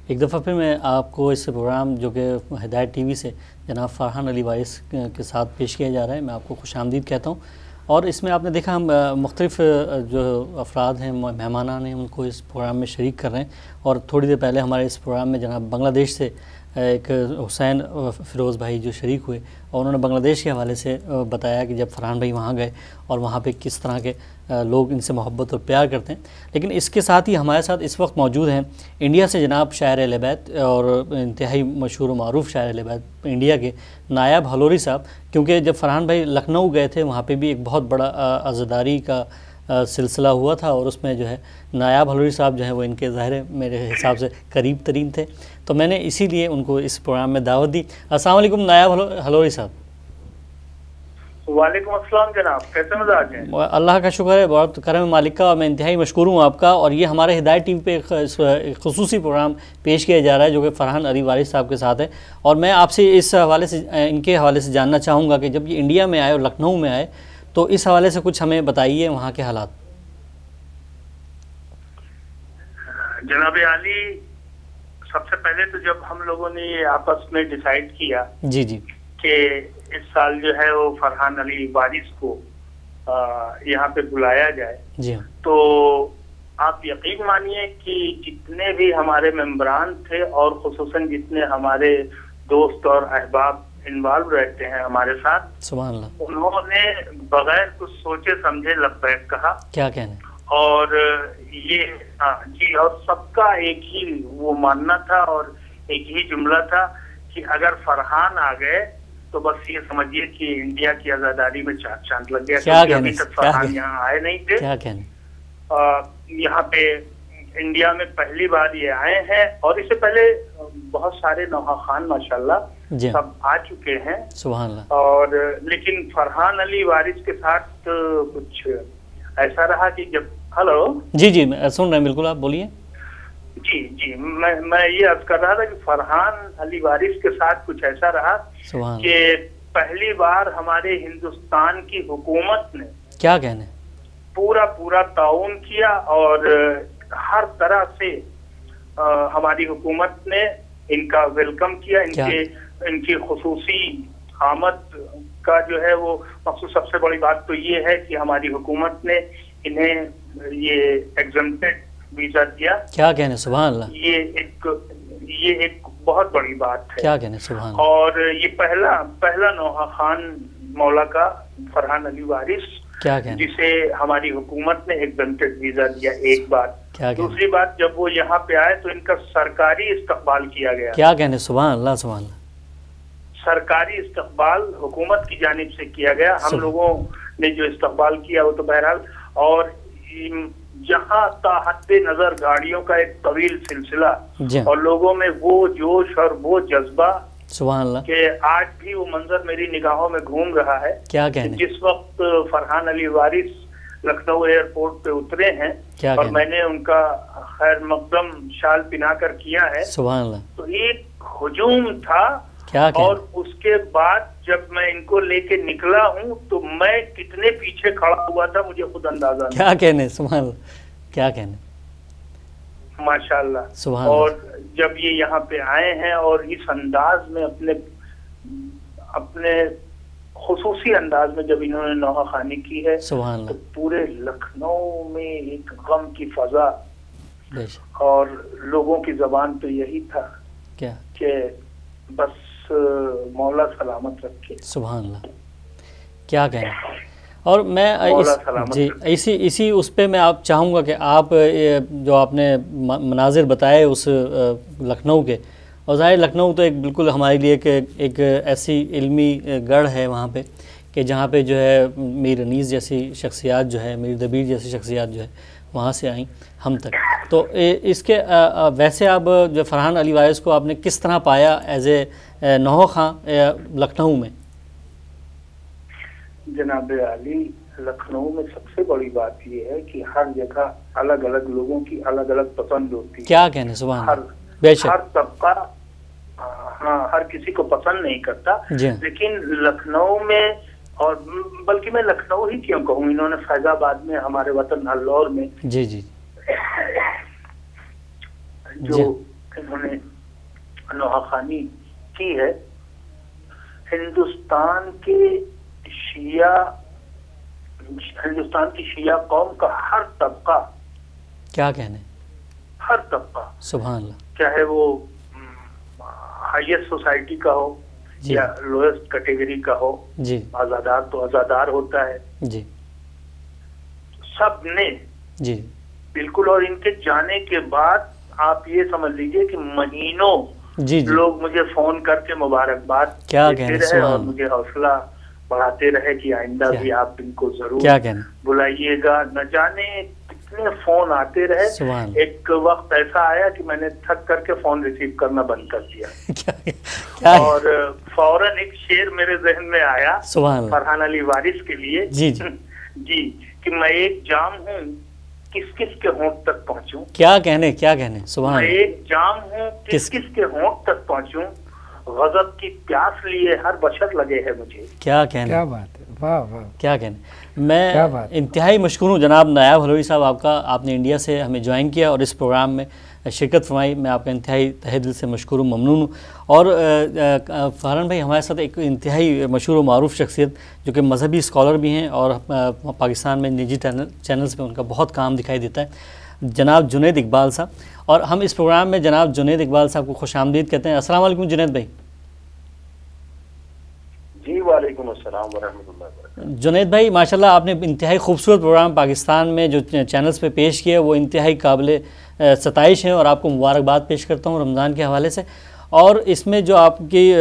ایک دفعہ پھر میں آپ کو اس پروگرام جو کہ ہدایت ٹی وی سے جناب فرحان علی وارث کے ساتھ پیش کیا جا رہا ہے، میں آپ کو خوش آمدید کہتا ہوں۔ اور اس میں آپ نے دیکھا ہم مختلف جو افراد ہیں، مہمانان ہیں، ان کو اس پروگرام میں شریک کر رہے ہیں۔ اور تھوڑی دیر پہلے ہمارے اس پروگرام میں جناب بنگلہ دیش سے ایک حسین فیروز بھائی جو شریک ہوئے، اور انہوں نے بنگلہ دیش کے حوالے سے بتایا کہ جب فرحان بھائی وہاں گئے اور وہاں پہ کس طرح کے لوگ ان سے محبت اور پیار کرتے ہیں۔ لیکن اس کے ساتھ ہی ہمارے ساتھ اس وقت موجود ہیں انڈیا سے جناب شاعر اہل بیت اور انتہائی مشہور و معروف شاعر اہل بیت انڈیا کے نایاب ہلوری صاحب، کیونکہ جب فرحان بھائی لکھنؤ گئے تھے وہاں پہ بھی ایک بہت بڑا عزاداری کا سلسلہ ہوا تھا، اور اس میں جو ہے نایاب ہلوری صاحب جو ہیں وہ ان کے ظاہر میرے حساب سے قریب ترین تھے، تو میں نے اسی لیے ان کو اس پروگرام میں دعوت دی۔ السلام علیکم نایاب ہلوری صاحب۔ وعلیکم السلام جناب، کیسے مزاج ہیں؟ اللہ کا شکر ہے، بہت کرم مالک کا، اور میں انتہائی مشکور ہوں آپ کا۔ اور یہ ہمارے ہدایت ٹی وی پہ ایک خصوصی پروگرام پیش کیا جا رہا ہے جو کہ فرحان علی وارث صاحب کے ساتھ ہے، اور میں آپ سے اس حوالے سے ان کے حوالے سے جاننا چاہوں گا کہ جب یہ انڈیا میں آئے اور لکھنؤ میں آئے تو اس حوالے سے کچھ ہمیں بتائیے وہاں کے حالات۔ جناب عالی، سب سے پہلے تو جب ہم لوگوں نے یہ آپس میں ڈیسائیڈ کیا جی جی کہ اس سال جو ہے وہ فرحان علی وارث کو یہاں پہ بلایا جائے، جی تو آپ یقین مانیے کہ جتنے بھی ہمارے ممبران تھے اور خصوصاً جتنے ہمارے دوست اور احباب انوالو رہتے ہیں ہمارے ساتھ، سبحان اللہ، انہوں نے بغیر کچھ سوچے سمجھے لبیک کہا۔ کیا کہنے، اور یہ جی، اور سب کا ایک ہی وہ ماننا تھا اور ایک ہی جملہ تھا کہ اگر فرحان آ گئے تو بس یہ سمجھیے کہ انڈیا کی آزاداری میں چاند لگ گیا، کیونکہ ابھی تک فرحان یہاں آئے نہیں تھے۔ کیا کہنے، یہاں پہ انڈیا میں پہلی بار یہ آئے ہیں، اور اس سے پہلے بہت سارے نوحہ خان ماشاءاللہ سب آ چکے ہیں، سبحان اللہ، اور لیکن فرحان علی وارث کے ساتھ کچھ ایسا رہا کہ جب ہلو جی جی میں سن رہے ہیں، بالکل آپ بولیے۔ جی جی، میں یہ عرض کر رہا تھا کہ فرحان علی وارث کے ساتھ کچھ ایسا رہا کہ پہلی بار ہمارے ہندوستان کی حکومت نے کیا کہنے پورا تعاون کیا، اور ہر طرح سے ہماری حکومت نے ان کا ویلکم کیا۔ ان کی خصوصی آمد کا جو ہے وہ مخصوص سب سے بڑی بات تو یہ ہے کہ ہماری حکومت نے انہیں یہ ایگزمپٹڈ ویزا دیا۔ کیا کہنے، سبحان اللہ، یہ ایک بہت بڑی بات ہے۔ کیا کہنے، سبحان اللہ، اور یہ پہلا نوحہ خان مولا کا فرحان علی وارث کیا کہنے، جسے ہماری حکومت نے ایگزمپٹڈ ویزا دیا، ایک بات۔ دوسری بات، جب وہ یہاں پہ آئے تو ان کا سرکاری استقبال کیا گیا۔ کیا کہنے، سبحان اللہ، سبحان اللہ، سرکاری استقبال حکومت کی جانب سے کیا گیا۔ ہم لوگوں نے جو استقبال کیا وہ تو بہرحال، اور جہاں تا حد نظر گاڑیوں کا ایک طویل سلسلہ، اور لوگوں میں وہ جوش اور وہ جذبہ، سبحان اللہ، کہ آج بھی وہ منظر میری نگاہوں میں گھوم رہا ہے۔ کیا کہنے، جس وقت فرحان علی وارث لکھنؤ ایئرپورٹ پہ اترے ہیں اور میں نے ان کا خیر مقدم شال پہنا کر کیا ہے، سبحان اللہ، تو ایک ہجوم تھا۔ اور اس کے بعد جب میں ان کو لے کے نکلا ہوں تو میں کتنے پیچھے کھڑا ہوا تھا مجھے خود اندازہ نہیں۔ کیا کہنے، سبحان اللہ، کیا کہنے، ماشاءاللہ، سبحان اور جب یہ یہاں پہ آئے ہیں اور اس انداز میں اپنے خصوصی انداز میں جب انہوں نے نوحہ خانی کی ہے، سبحان تو اللہ، پورے لکھنؤ میں ایک غم کی فضا، بے شک، اور لوگوں کی زبان پہ یہی تھا کیا کہ بس مولا سلامت رکھے۔ سبحان اللہ، کیا کہیں۔ اور میں اسی اس پہ میں آپ چاہوں گا کہ آپ جو آپ نے مناظر بتائے اس لکھنؤ کے، اور ظاہر لکھنؤ تو ایک بالکل ہمارے لیے ایک ایسی علمی گڑھ ہے وہاں پہ کہ جہاں پہ جو ہے میر انیس جیسی شخصیات جو ہے، میر دبیر جیسی شخصیات جو ہے وہاں سے آئیں ہم تک۔ تو اس کے ویسے آپ جو فرحان علی وارث کو آپ نے کس طرح پایا ایز اے نوحہ خان لکھنؤ میں؟ جناب عالی، لکھنؤ میں سب سے بڑی بات یہ ہے کہ ہر جگہ الگ الگ لوگوں کی الگ الگ پسند ہوتی ہے۔ کیا کہنے، سبحان اللہ، بے شک، ہر طبقہ ہر کسی کو پسند نہیں کرتا، لیکن لکھنؤ میں، اور بلکہ میں لکھنؤ ہی کیوں کہوں، انہوں نے فیض آباد میں، ہمارے وطن الور میں جی جی جو انہوں نے نوحہ خوانی کی ہے. ہندوستان کی شیعہ قوم کا ہر طبقہ، کیا کہنے، ہر طبقہ، سبحان اللہ، چاہے وہ ہائیسٹ سوسائٹی کا ہو جی یا لوئسٹ کیٹیگری کا ہو، جی آزادار تو آزادار ہوتا ہے، جی سب نے جی بالکل. اور ان کے جانے کے بعد آپ یہ سمجھ لیجئے کہ مہینوں جی جی لوگ مجھے فون کر کے مبارکباد کیا دیتے کہنے، رہے سبحان اور اللہ، مجھے حوصلہ بڑھاتے رہے کہ آئندہ کیا بھی آپ ان کو ضرور کیا کہنے، بلائیے گا. نہ جانے کتنے فون آتے رہے. سبحان اللہ. ایک وقت ایسا آیا کہ میں نے تھک کر کے فون ریسیو کرنا بند کر دیا کیا اور فوراً ایک شعر میرے ذہن میں آیا سبحان اللہ، فرحان علی وارث کے لیے، جی جی جی، کہ میں ایک جام ہوں کس کس کے ہونٹ تک پہنچوں. کیا کہنے، کیا کہنے، سبحان میں اللہ، ایک جام ہوں کس کس کے ہونٹ تک پہنچوں. غضب کی پیاس لیے ہر بشر لگے ہے مجھے. کیا کہنے، کیا بات ہے، واہ واہ، کیا کہنے. میں کیا بات. انتہائی مشکور ہوں جناب نایاب حلوئی صاحب آپ کا، آپ نے انڈیا سے ہمیں جوائن کیا اور اس پروگرام میں شرکت فرمائی. میں آپ کا انتہائی تہہ دل سے مشکور ہوں، ممنون ہوں. اور فرحان بھائی ہمارے ساتھ ایک انتہائی مشہور و معروف شخصیت جو کہ مذہبی اسکالر بھی ہیں اور پاکستان میں نجی چینلز پہ ان کا بہت کام دکھائی دیتا ہے، جناب جنید اقبال صاحب. اور ہم اس پروگرام میں جناب جنید اقبال صاحب کو خوش آمدید کہتے ہیں. السلام علیکم جنید بھائی. جی وعلیکم السلام ورحمۃ اللہ وبرکاتہ. جنید بھائی ماشاءاللہ آپ نے انتہائی خوبصورت پروگرام پاکستان میں جو چینلز پہ پیش کیا وہ انتہائی قابل ستائش ہیں اور آپ کو مبارکباد پیش کرتا ہوں رمضان کے حوالے سے. اور اس میں جو آپ کی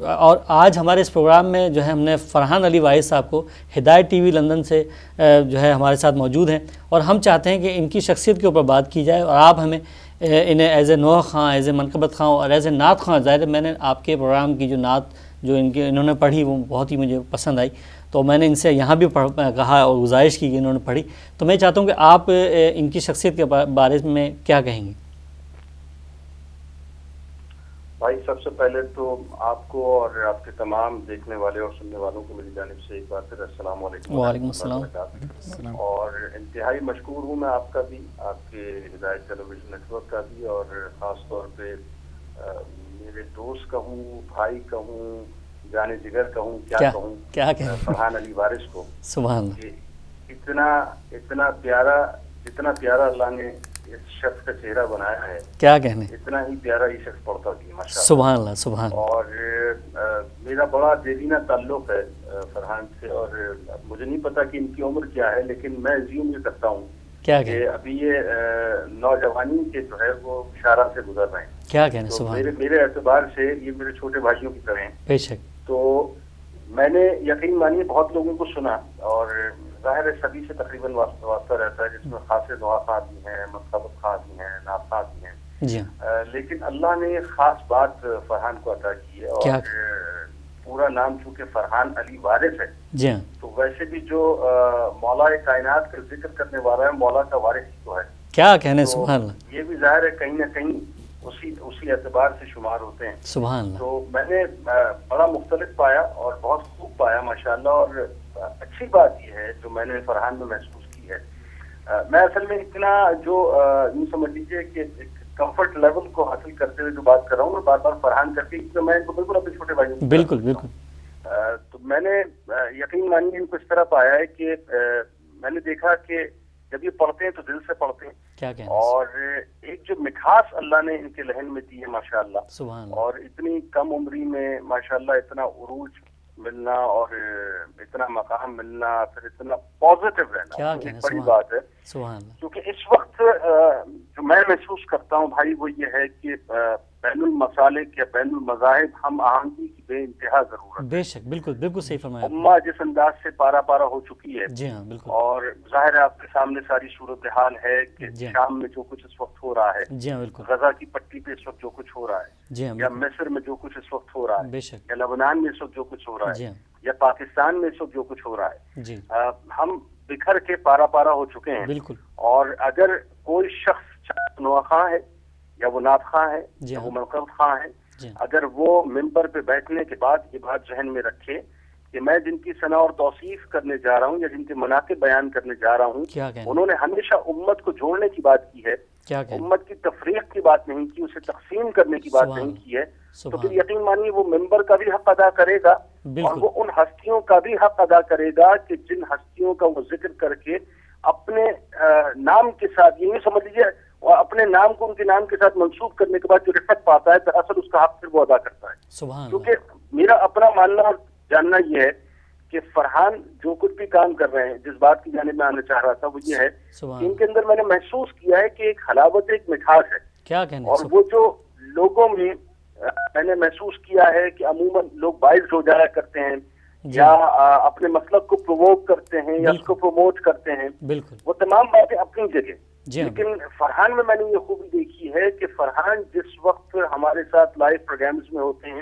اور آج ہمارے اس پروگرام میں جو ہے ہم نے فرحان علی وارث صاحب کو ہدایت ٹی وی لندن سے جو ہے ہمارے ساتھ موجود ہیں اور ہم چاہتے ہیں کہ ان کی شخصیت کے اوپر بات کی جائے اور آپ ہمیں انہیں ایز اے نوحہ خواں، ایز اے منقبت خواں اور ایز اے نعت خواں، ظاہر میں نے آپ کے پروگرام کی جو نعت جو انہوں نے پڑھی وہ بہت ہی مجھے پسند آئی، تو میں نے ان سے یہاں بھی کہا اور گزارش کی کہ انہوں نے پڑھی. تو میں چاہتا ہوں کہ آپ ان کی شخصیت کے بارے میں کیا کہیں گے؟ بھائی سب سے پہلے تو آپ کو اور آپ کے تمام دیکھنے والے اور سننے والوں کو میری جانب سے ایک بار پھر السلام علیکم. وعلیکم السلام. اور انتہائی مشکور ہوں میں آپ کا بھی، آپ کے ہدایت ٹیلی ویژن نیٹ ورک کا بھی، اور خاص طور پہ میرے دوست کہوں، بھائی کہوں، جانے جگر کہوں، کیا کہوں، فرحان علی وارث کو. سبحان اللہ. اتنا پیارا اللہ نے اس شخص کا چہرہ بنایا ہے، کیا کہنے، اتنا ہی پیارا یہ شخص پڑھتا بھی ہے ماشاءاللہ. سبحان اللہ سبحان اللہ. اور میرا بڑا دیرینہ تعلق ہے فرحان سے، اور مجھے نہیں پتا کہ ان کی عمر کیا ہے، لیکن میں زیوم یہ کرتا ہوں کہ ابھی یہ نوجوانی کے جو ہے وہ اشارہ سے گزر رہے ہیں. کیا کہنے، سبحان اللہ. میرے اعتبار سے یہ میرے چھوٹے بھائیوں کی طرح ہیں. بے شک. تو میں نے یقین مانیے بہت لوگوں کو سنا، اور ظاہر ہے سبھی سے تقریباً واسطہ رہتا ہے، جس میں خاص دعا خواہ بھی ہیں، منقبت خواہ بھی ہیں، نعت خواہ بھی ہیں. جی. لیکن اللہ نے خاص بات فرحان کو عطا کی ہے، اور پورا نام چونکہ فرحان علی وارث ہے. جی. تو ویسے بھی جو مولا کائنات کا ذکر کرنے والا ہے مولا کا وارث ہی تو ہے. کیا کہنے، سبحان اللہ. یہ بھی ظاہر ہے کہیں نہ کہیں اسی اعتبار سے شمار ہوتے ہیں. سبحان اللہ. تو میں نے بڑا مختلف پایا اور بہت خوب پایا ماشاءاللہ. اور اچھی بات یہ ہے جو میں نے فرحان میں محسوس کی ہے، میں اصل میں اتنا جو یوں سمجھ لیجیے کہ ایک کمفرٹ لیول کو حاصل کرتے ہوئے جو بات کر رہا ہوں، میں بار بار فرحان کر کے میں ان کو بالکل اپنے چھوٹے بھائی بالکل بالکل. تو میں نے یقین مانیے ان کو اس طرح پایا ہے کہ میں نے دیکھا کہ جب یہ پڑھتے ہیں تو دل سے پڑھتے ہیں. کیا کہنا. اور ایک جو مٹھاس اللہ نے ان کے لہن میں دی ہے ماشاءاللہ، سبحان اللہ. اور اتنی کم عمری میں ماشاءاللہ اتنا عروج ملنا اور اتنا مقام ملنا، پھر اتنا پازیٹیو رہنا، بڑی بات ہے. سبحان اللہ. کیونکہ اس وقت جو میں محسوس کرتا ہوں بھائی وہ یہ ہے کہ بین المسالک یا بین المذاہب ہم آہنگی کی بے انتہا ضرورت. بے شک، بالکل بالکل صحیح فرمایا. امہ جس انداز سے پارا پارا ہو چکی ہے. جی ہاں بالکل. اور ظاہر ہے آپ کے سامنے ساری صورتحال ہے کہ شام میں جو کچھ اس وقت ہو رہا ہے، جی ہاں بالکل، غزہ کی پٹی پہ اس وقت جو کچھ ہو رہا ہے، جی ہاں، یا مصر میں جو کچھ اس وقت ہو رہا ہے، بے شک، یا لبنان میں اس وقت جو کچھ ہو رہا ہے، جی ہاں، یا پاکستان میں اس وقت جو کچھ ہو رہا ہے، جی ہم بکھر کے پارا پارا ہو چکے ہیں. بالکل. اور اگر کوئی شخص نوحہ خواں ہے یا وہ نعت خواں ہے یا وہ منقبت خواں ہے، اگر وہ ممبر پہ بیٹھنے کے بعد یہ بات ذہن میں رکھے کہ میں جن کی ثنا اور توصیف کرنے جا رہا ہوں یا جن کے مناقب بیان کرنے جا رہا ہوں، انہوں نے ہمیشہ امت کو جوڑنے کی بات کی ہے، امت کی تفریق کی بات نہیں کی، اسے تقسیم کرنے کی بات نہیں کی ہے، تو پھر یقین مانیے وہ ممبر کا بھی حق ادا کرے گا اور وہ ان ہستیوں کا بھی حق ادا کرے گا کہ جن ہستیوں کا وہ ذکر کر کے اپنے نام کے ساتھ، یہ سمجھ لیجیے اپنے نام کو ان کے نام کے ساتھ منسوب کرنے کے بعد جو رفت پاتا ہے دراصل اس کا حق پھر وہ ادا کرتا ہے. کیونکہ میرا اپنا ماننا اور جاننا یہ ہے کہ فرحان جو کچھ بھی کام کر رہے ہیں، جس بات کی جانب میں آنا چاہ رہا تھا وہ یہ ہے کہ ان کے اندر میں نے محسوس کیا ہے کہ ایک حلاوت، ایک مٹھاس ہے. کیا کہنے اور وہ جو لوگوں میں نے محسوس کیا ہے کہ عموماً لوگ باعث ہو جایا کرتے ہیں یا اپنے مسلک کو پرووک کرتے ہیں یا اس کو پروموٹ کرتے ہیں، وہ تمام باتیں اپنی جگہ. لیکن فرحان میں نے یہ خوبی دیکھی ہے کہ فرحان جس وقت ہمارے ساتھ لائیو پروگرامز میں ہوتے ہیں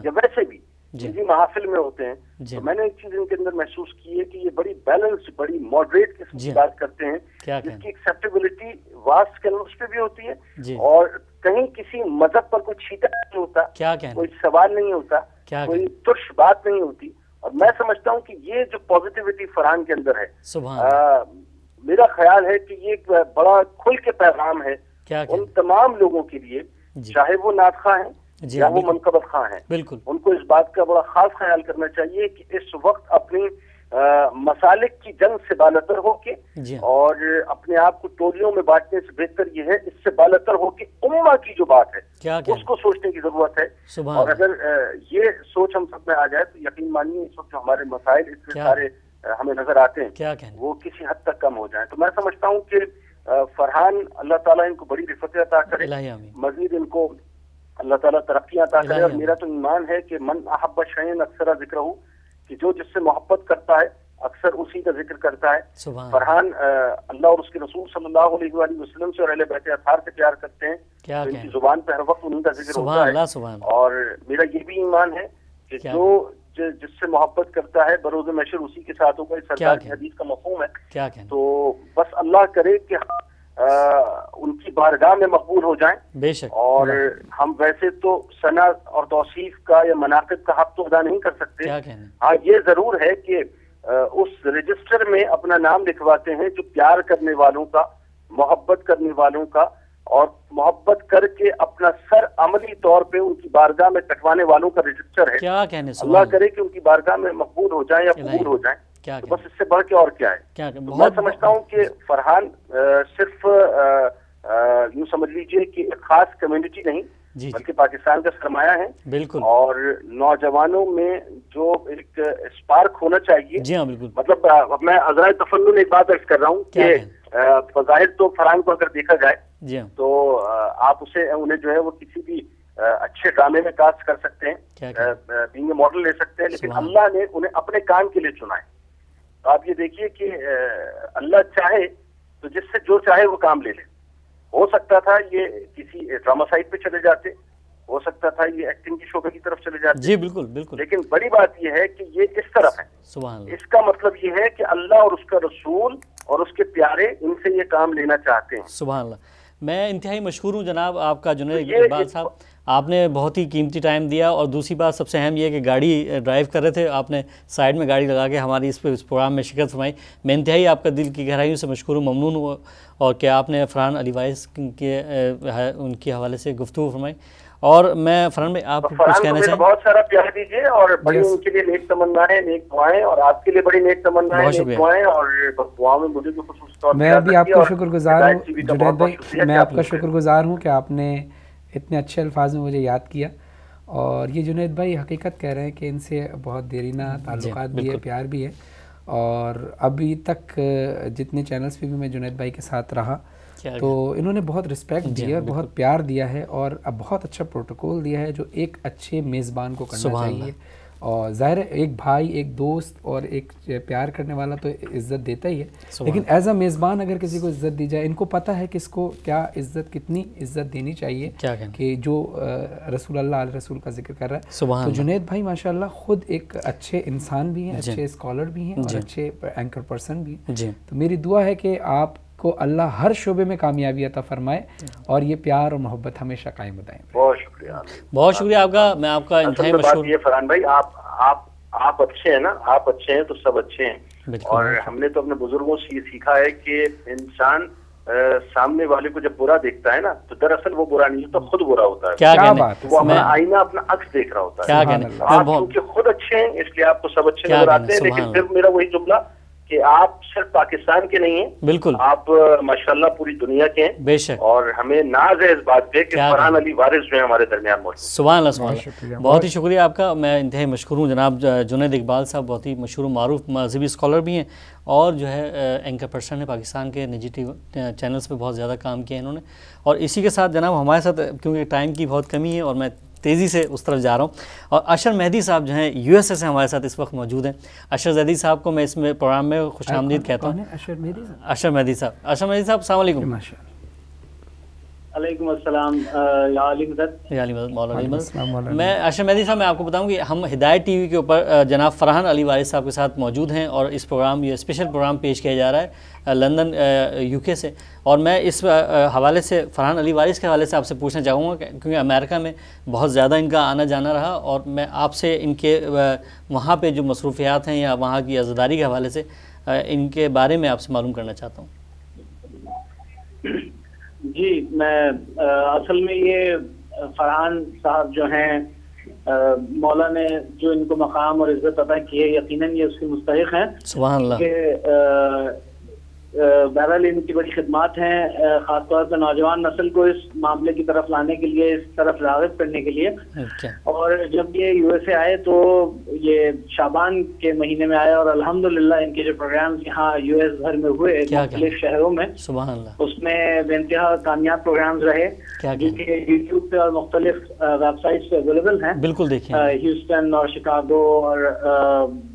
یا ویسے بھی جی محافل میں ہوتے ہیں، تو میں نے ایک چیز ان کے اندر محسوس کی ہے کہ یہ بڑی بیلنس، بڑی ماڈریٹ قسم کی بات کرتے ہیں جس کی ایکسیپٹیبلٹی واسٹ کینوس پہ بھی ہوتی ہے اور کہیں کسی مذہب پر کوئی چھیٹا نہیں ہوتا، کوئی سوال نہیں ہوتا، کوئی ترش بات نہیں ہوتی. اور میں سمجھتا ہوں کہ یہ جو پازیٹیوٹی فرحان کے اندر ہے، میرا خیال ہے کہ یہ ایک بڑا کھل کے پیغام ہے ان تمام لوگوں کے لیے، چاہے وہ نعت خواہ ہیں یا وہ منقبت خواہ ہیں. ان کو اس بات کا بڑا خاص خیال کرنا چاہیے کہ اس وقت اپنی مسالک کی جنگ سے بالاتر ہو کے اور اپنے آپ کو ٹولیوں میں بانٹنے سے بہتر یہ ہے اس سے بالاتر ہو کے امہ کی جو بات ہے اس کو سوچنے کی ضرورت ہے. اور اگر یہ سوچ ہم سب میں آ جائے تو یقین مانیے اس وقت جو ہمارے مسائل اتنے سارے ہمیں نظر آتے ہیں وہ کسی حد تک کم ہو جائیں. تو میں سمجھتا ہوں کہ فرحان اللہ تعالیٰ ان کو بڑی رفت عطا کرے، مزید ان کو اللہ تعالیٰ ترقیاں عطا کرے. اور میرا تو ایمان ہے کہ من احب شیئا اکثر ذکرہ، کہ جو جس سے محبت کرتا ہے اکثر اسی کا ذکر کرتا ہے. فرحان اللہ اور اس کے رسول صلی اللہ علیہ وآلہ وسلم سے اور اہل بیت اطہار سے پیار کرتے ہیں، تو ان کی زبان پہ ہر وقت انہیں کا ذکر ہوتا ہے. اور میرا یہ بھی ایمان ہے کہ جو جس سے محبت کرتا ہے بروز محشر اسی کے ساتھ ہوگا. اس سرکار کی حدیث کا مفہوم ہے. تو بس اللہ کرے کہ ان کی بارگاہ میں مقبول ہو جائیں. بے شک. اور ہم ویسے تو ثنا اور توصیف کا یا مناقب کا حق تو ادا نہیں کر سکتے. ہاں یہ ضرور ہے کہ اس رجسٹر میں اپنا نام لکھواتے ہیں جو پیار کرنے والوں کا، محبت کرنے والوں کا اور محبت کر کے اپنا سر عملی طور پہ ان کی بارگاہ میں کٹوانے والوں کا رجسٹر ہے. اللہ کرے کہ ان کی بارگاہ میں مقبول ہو جائیں یا قبول ہو جائیں. تو بس اس سے بڑھ کے اور کیا ہے. میں سمجھتا ہوں کہ فرحان صرف یوں سمجھ لیجئے کہ ایک خاص کمیونٹی نہیں بلکہ پاکستان کا سرمایہ ہے. بالکل. اور نوجوانوں میں جو ایک اسپارک ہونا چاہیے، مطلب میں عذرائے تفنن ایک بات عرض کر رہا ہوں کہ بظاہر تو فرحان کو اگر دیکھا جائے تو آپ انہیں جو ہے وہ کسی بھی اچھے ڈرامے میں کاسٹ کر سکتے ہیں، بینگ اے ماڈل لے سکتے ہیں، لیکن اللہ نے انہیں اپنے کام کے لیے چنا ہے. تو آپ یہ دیکھیے کہ اللہ چاہے تو جس سے جو چاہے وہ کام لے لے. ہو سکتا تھا یہ کسی ڈرامہ سائٹ پہ چلے جاتے، ہو سکتا تھا یہ ایکٹنگ کی شعبے کی طرف چلے جاتے. جی بالکل بالکل. لیکن بڑی بات یہ ہے کہ یہ اس طرف ہے. سبحان اللہ. اس کا مطلب یہ ہے کہ اللہ اور اس کا رسول اور اس کے پیارے ان سے یہ کام لینا چاہتے ہیں. سبحان اللہ. میں انتہائی مشکور ہوں جناب آپ کا جنید اقبال صاحب، آپ نے بہت ہی قیمتی ٹائم دیا. اور دوسری بات سب سے اہم یہ کہ گاڑی ڈرائیو کر رہے تھے، آپ نے سائیڈ میں گاڑی لگا کے ہماری اس پروگرام میں شرکت فرمائی. میں انتہائی آپ کا دل کی گہرائیوں سے مشکور ہوں، ممنون ہوں، اور کہ آپ نے فرحان علی وائس کے ان کے حوالے سے گفتگو فرمائی. اور میں فرحان بھائی آپ کچھ کہنا چاہیں؟ بہت سارا پیار دیجیے اور بڑی ان کے لیے نیک تمنائیں، نیک دعائیں، اور آپ کے لیے بڑی نیک تمنائیں، نیک دعائیں، اور دعاؤں میں مجھے خصوصی طور پر میں بھی آپ کا شکر گزار ہوں جنید بھائی، میں آپ کا شکر گزار ہوں کہ آپ نے اتنے اچھے الفاظ میں مجھے یاد کیا. اور یہ جنید بھائی حقیقت کہہ رہے ہیں کہ ان سے بہت دیرینہ تعلقات بھی ہے، پیار بھی ہے. اور ابھی تک جتنے چینلز پہ بھی میں جنید بھائی کے ساتھ رہا تو انہوں نے بہت رسپیکٹ دی ہے، بہت پیار دیا ہے، اور اب بہت اچھا پروٹوکول دیا ہے جو ایک اچھے میزبان کو کرنا چاہیے. اور ظاہر ہے ایک بھائی، ایک دوست اور ایک پیار کرنے والا تو عزت دیتا ہی ہے، لیکن ایز اے میزبان اگر کسی کو عزت دی جائے، ان کو پتہ ہے کہ اس کو کیا عزت، کتنی عزت دینی چاہیے کہ جو رسول اللہ علیہ رسول کا ذکر کر رہا ہے. تو جنید بھائی ماشاءاللہ خود ایک اچھے انسان بھی ہیں، اچھے اسکالر بھی ہیں اور اچھے اینکر پرسن بھی ہیں. تو میری دعا ہے کہ آپ کو اللہ ہر شعبے میں کامیابی عطا فرمائے اور یہ پیار اور محبت ہمیشہ قائم دائم. بہت شکریہ، بہت شکریہ آپ کا. میں آپ کا انتہائی مشکور. یہ فرحان بھائی آپ اچھے ہیں نا، آپ اچھے ہیں تو سب اچھے ہیں. اور ہم نے تو اپنے بزرگوں سے یہ سیکھا ہے کہ انسان سامنے والے کو جب برا دیکھتا ہے نا تو دراصل وہ برا نہیں ہوتا، خود برا ہوتا ہے. کیا بات ہے. وہ اپنا آئینہ اپنا عکس دیکھ رہا ہوتا ہے. آپ کیونکہ خود اچھے ہیں اس لیے آپ کو سب اچھے نظر آتے ہیں، لیکن پھر میرا وہی جملہ کہ آپ صرف پاکستان کے نہیں ہیں، بالکل آپ ماشاءاللہ پوری دنیا کے ہیں. بے شک. اور ہمیں ناز ہے اس بات پہ کہ فرحان علی وارث جو ہے ہمارے درمیان موجود. سبحان اللہ سبحان اللہ، بہت ہی شکریہ آپ کا. میں انتہائی مشکور ہوں. جناب جنید اقبال صاحب بہت ہی مشہور و معروف مذہبی اسکالر بھی ہیں اور جو ہے اینکر پرسن ہے پاکستان کے نجی ٹی چینلز پہ بہت زیادہ کام کیا ہے انہوں نے. اور اسی کے ساتھ جناب ہمارے ساتھ کیونکہ ٹائم کی بہت کمی ہے اور میں تیزی سے اس طرف جا رہا ہوں، اور اشر مہدی صاحب جو ہیں یو ایس اے سے ہمارے ساتھ اس وقت موجود ہیں. اشر زیدی صاحب کو میں اس میں پروگرام میں خوش آمدید کہتا ہوں. اشر مہدی صاحب السلام علیکم. علیکم السلام. میں اشر مہدی صاحب میں آپ کو بتاؤں کہ ہم ہدایت ٹی وی کے اوپر جناب فرحان علی وارث صاحب کے ساتھ موجود ہیں اور اس پروگرام یہ اسپیشل پروگرام پیش کیا جا رہا ہے لندن یو کے سے. اور میں اس حوالے سے فرحان علی وارث کے حوالے سے آپ سے پوچھنا چاہوں گا کیونکہ امریکہ میں بہت زیادہ ان کا آنا جانا رہا اور میں آپ سے ان کے وہاں پہ جو مصروفیات ہیں یا وہاں کی عزاداری کے حوالے سے ان کے بارے میں آپ سے معلوم کرنا چاہتا ہوں. جی میں اصل میں یہ فرحان صاحب جو ہیں مولا نے جو ان کو مقام اور عزت عطا کی ہے یقیناً یہ اس کے مستحق ہیں. سبحان اللہ. کہ بہرحال ان کی بڑی خدمات ہیں خاص طور پہ نوجوان نسل کو اس معاملے کی طرف لانے کے لیے، اس طرف راغب کرنے کے لیے. اور جب یہ یو ایس اے آئے تو یہ شعبان کے مہینے میں آئے اور الحمدللہ ان کے جو پروگرامز یہاں یو ایس بھر میں ہوئے مختلف شہروں میں، سبحان اللہ، اس میں بے انتہا کامیاب پروگرامز رہے جو کہ یوٹیوب پہ اور مختلف ویب سائٹس پہ اویلیبل ہیں. بالکل دیکھیں ہیوسٹن اور شکاگو اور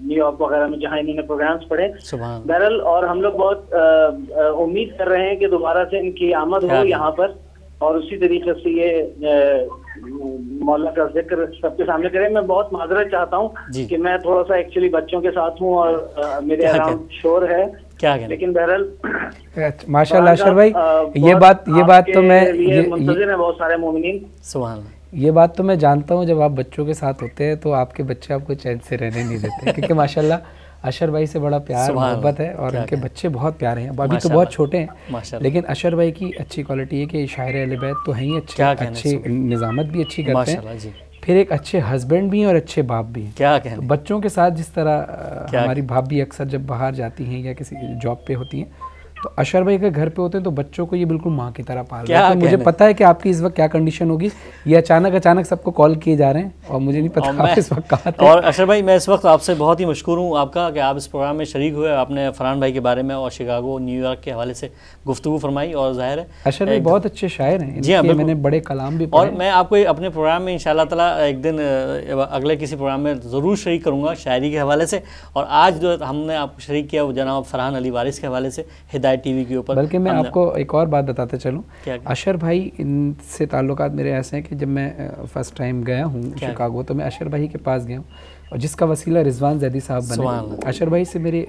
نیو یارک وغیرہ میں جہاں انہوں نے پروگرامز پڑھے. بہرحال اور ہم لوگ بہت امید کر رہے ہیں کہ دوبارہ سے ان کی آمد ہو یہاں پر اور اسی طریقے سے یہ مولا کا ذکر سب کے سامنے کریں. میں بہت معذرت چاہتا ہوں کہ میں تھوڑا سا ایکچولی بچوں کے ساتھ ہوں اور میرے اراؤنڈ شور ہے، لیکن بہرحال ماشاءاللہ اشر بھائی یہ بات تو میں منتظر ہیں بہت سارے مومنین. سبحان اللہ. یہ بات تو میں جانتا ہوں جب آپ بچوں کے ساتھ ہوتے ہیں تو آپ کے بچے آپ کو چین سے رہنے نہیں دیتے کیونکہ ماشاءاللہ اشر بھائی سے بڑا پیار محبت ہے اور ان کے بچے بہت پیارے ہیں. ابھی تو بہت چھوٹے ہیں لیکن اشر بھائی کی اچھی کوالٹی ہے کہ شاعر اہل بیت تو ہیں ہی اچھے نظامت بھی اچھی کرتے ہیں، پھر ایک اچھے ہسبینڈ بھی ہیں اور اچھے باپ بھی ہیں. کیا کہنا بچوں کے ساتھ جس طرح ہماری بھابھی اکثر جب باہر جاتی ہیں یا کسی جاب پہ ہوتی ہیں تو اشر بھائی کے گھر پہ ہوتے ہیں تو بچوں کو یہ بالکل ماں کی طرح پال رہے ہیں. مجھے پتا ہے کہ آپ کی اس وقت کیا کنڈیشن ہوگی، یہ اچانک سب کو کال کیے جا رہے ہیں اور مجھے نہیں پتا آپ اس وقت کہاں تھے. اور اشر بھائی میں اس وقت آپ سے بہت ہی مشکور ہوں آپ کا کہ آپ اس پروگرام میں شریک ہوئے. آپ نے فرحان بھائی کے بارے میں اور شکاگو نیو یارک کے حوالے سے گفتگو فرمائی اور ظاہر ہے اشر بھائی بہت اچھے شاعر ہیں. جی ہاں، میں نے بڑے کلام بھی اور میں آپ کو اپنے پروگرام میں انشاءاللہ تعالیٰ ایک دن اگلے کسی پروگرام میں ضرور شریک کروں گا شاعری کے حوالے سے. اور آج جو ہم نے آپ کو شریک کیا وہ جناب فرحان علی وارث کے حوالے سے ہدایت ٹی وی کے اوپر. بلکہ میں آپ کو ایک اور بات بتاتے چلوں، اشر بھائی ان سے تعلقات میرے ایسے ہیں کہ جب میں فرسٹ ٹائم گیا ہوں شکاگو تو میں اشر بھائی کے پاس گیا ہوں اور جس کا وسیلہ رضوان زیدی صاحب بنے. اشر بھائی سے میری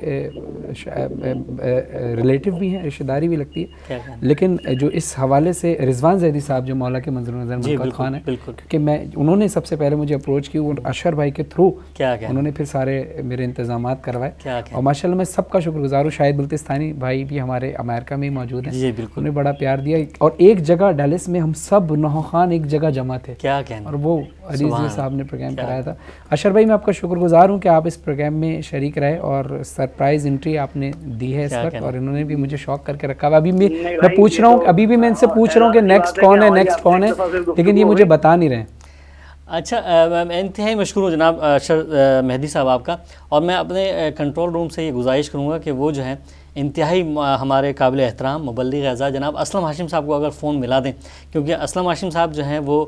ریلیٹیو بھی ہیں، رشتہ داری بھی لگتی ہے، لیکن جو اس حوالے سے رضوان زیدی صاحب جو مولا کے منظر نظر منقد خان ہیں کہ انہوں نے سب سے پہلے مجھے اپروچ کی اور اشر بھائی کے تھرو انہوں نے پھر سارے میرے انتظامات کروائے اور ماشاءاللہ میں سب کا شکر گزار ہوں. شاہد بلتستانی بھائی بھی ہمارے امریکہ میں موجود ہیں، انہوں نے بڑا پیار دیا اور ایک جگہ ڈیلس میں ہم سب نوح خان ایک جگہ جمع تھے اور وہ عزیز صاحب نے پروگرام کرایا تھا. اشر بھائی میں آپ کا شکر گزار ہوں کہ آپ اس پروگرام میں شریک رہے اور سرپرائز انٹری آپ نے دی ہے اس وقت اور انہوں نے بھی مجھے شوق کر کے رکھا. ابھی میں پوچھ رہا ہوں، ابھی بھی میں ان سے پوچھ رہا ہوں کہ نیکسٹ کون ہے لیکن یہ مجھے بتا نہیں رہے. اچھا میں انتہائی مشکور ہوں جناب اشر مہدی صاحب آپ کا، اور میں اپنے کنٹرول روم سے یہ گزارش کروں گا کہ وہ جو ہے انتہائی ہمارے قابل احترام مبلغ اعزاز جناب اسلم ہاشم صاحب کو اگر فون ملا دیں، کیونکہ اسلم ہاشم صاحب جو ہیں وہ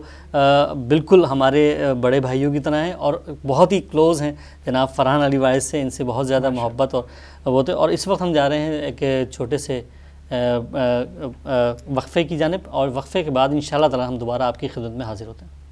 بالکل ہمارے بڑے بھائیوں کی طرح ہیں اور بہت ہی کلوز ہیں جناب فرحان علی وارث سے. ان سے بہت زیادہ محبت اور وہ تھے. اور اس وقت ہم جا رہے ہیں ایک چھوٹے سے وقفے کی جانب اور وقفے کے بعد انشاءاللہ تعالی ہم دوبارہ آپ کی خدمت میں حاضر ہوتے ہیں.